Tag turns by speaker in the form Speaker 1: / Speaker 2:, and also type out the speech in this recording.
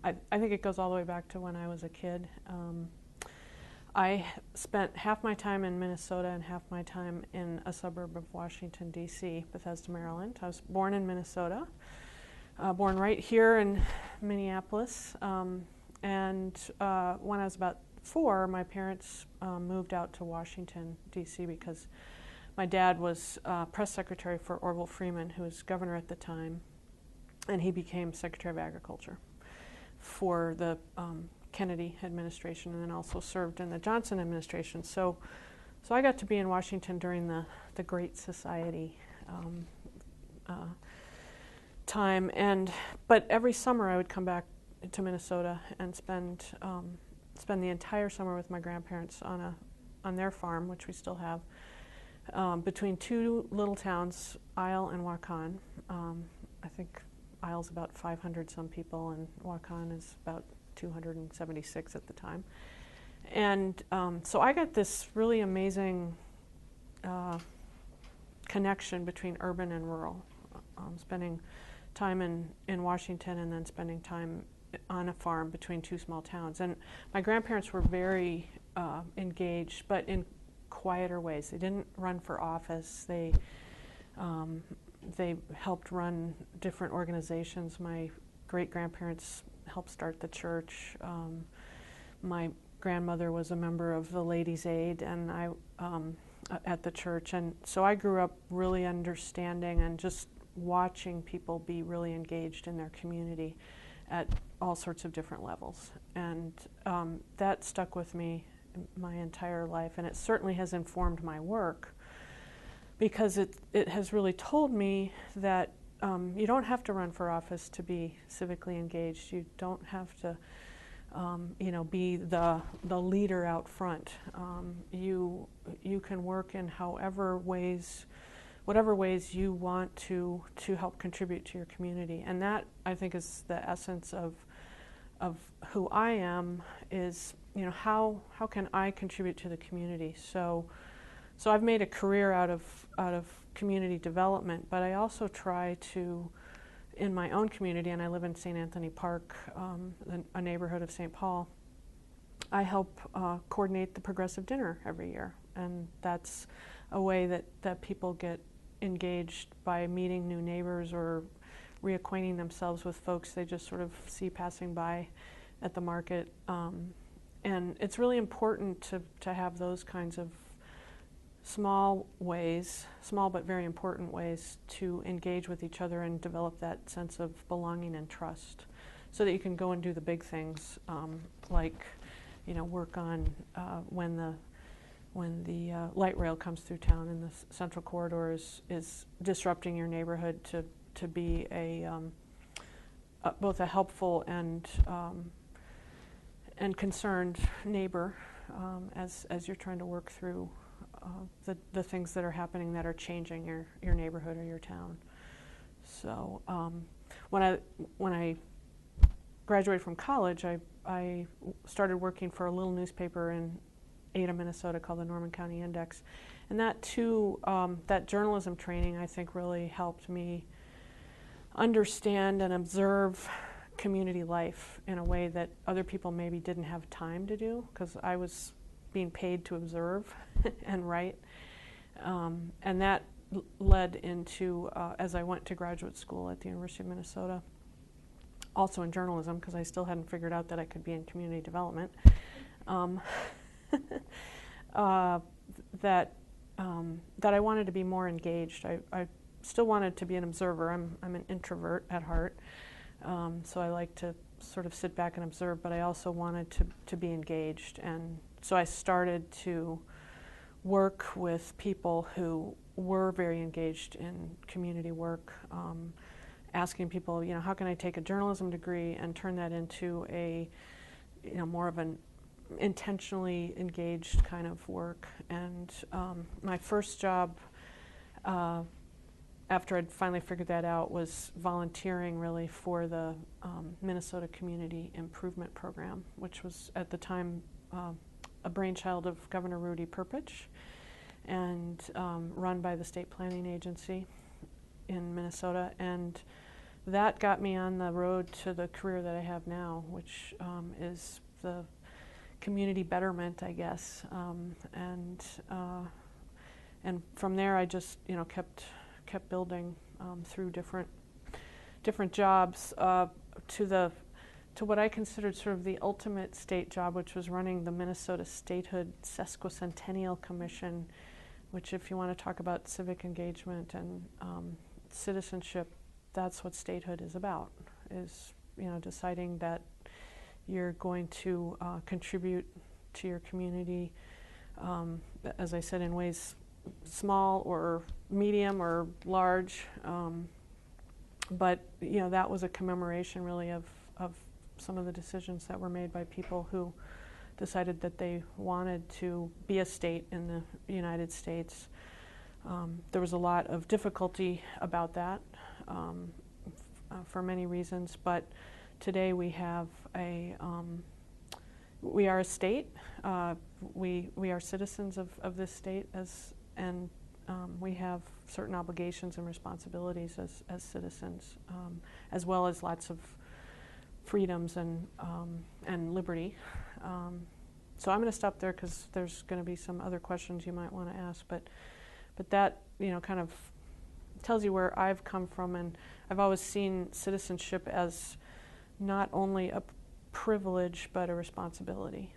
Speaker 1: I think it goes all the way back to when I was a kid. I spent half my time in Minnesota and half my time in a suburb of Washington, D.C., Bethesda, Maryland. I was born in Minnesota, born right here in Minneapolis. And when I was about 4, my parents moved out to Washington, D.C., because my dad was press secretary for Orville Freeman, who was governor at the time, and he became Secretary of Agriculture for the Kennedy administration, and then also served in the Johnson administration. So I got to be in Washington during the Great Society time, but every summer I would come back to Minnesota and spend the entire summer with my grandparents on their farm, which we still have, between 2 little towns, Isle and Waukon. I think Isle's about 500 some people, and Waukon is about 276 at the time. And so I got this really amazing connection between urban and rural, spending time in Washington and then spending time on a farm between 2 small towns. And my grandparents were very engaged, but in quieter ways. They didn't run for office. They helped run different organizations. My great-grandparents helped start the church. My grandmother was a member of the Ladies' Aid, and I at the church. And so I grew up really understanding and just watching people be really engaged in their community at all sorts of different levels. And that stuck with me my entire life, and it certainly has informed my work, because it has really told me that you don't have to run for office to be civically engaged. You don't have to be the leader out front. You can work in whatever ways you want to help contribute to your community. And that, I think, is the essence of who I am, is how can I contribute to the community. So I've made a career out of community development, but I also try to, in my own community, and I live in St. Anthony Park, a neighborhood of St. Paul, I help coordinate the Progressive Dinner every year. And that's a way that people get engaged by meeting new neighbors or reacquainting themselves with folks they just sort of see passing by at the market. And it's really important to have those kinds of small but very important ways to engage with each other and develop that sense of belonging and trust, so that you can go and do the big things, like work on when the light rail comes through town and the Central Corridor is disrupting your neighborhood, to be both a helpful and concerned neighbor as you're trying to work through the things that are happening that are changing your neighborhood or your town. So when I graduated from college, I started working for a little newspaper in Ada, Minnesota, called the Norman County Index. And that too, that journalism training, I think, really helped me understand and observe community life in a way that other people maybe didn't have time to do, because I was being paid to observe and write. And that led into, as I went to graduate school at the University of Minnesota, also in journalism, because I still hadn't figured out that I could be in community development, that I wanted to be more engaged. I still wanted to be an observer. I'm an introvert at heart, so I like to sort of sit back and observe, but I also wanted to be engaged. And so I started to work with people who were very engaged in community work, asking people, how can I take a journalism degree and turn that into a, more of an intentionally engaged kind of work. And my first job, after I'd finally figured that out, was volunteering really for the Minnesota Community Improvement Program, which was at the time a brainchild of Governor Rudy Perpich and run by the State Planning Agency in Minnesota. And that got me on the road to the career that I have now, which is the community betterment, I guess. And from there, I just kept building through different jobs to what I considered sort of the ultimate state job, which was running the Minnesota Statehood Sesquicentennial Commission, which, if you want to talk about civic engagement and citizenship, that's what statehood is about, is deciding that you're going to contribute to your community, as I said, in ways small or medium or large, but that was a commemoration really of some of the decisions that were made by people who decided that they wanted to be a state in the United States. There was a lot of difficulty about that for many reasons, but today we have we are a state. We are citizens of this state, and we have certain obligations and responsibilities as citizens, as well as lots of freedoms and liberty. So I'm going to stop there because there's going to be some other questions you might want to ask, but that kind of tells you where I've come from, and I've always seen citizenship as not only a privilege but a responsibility.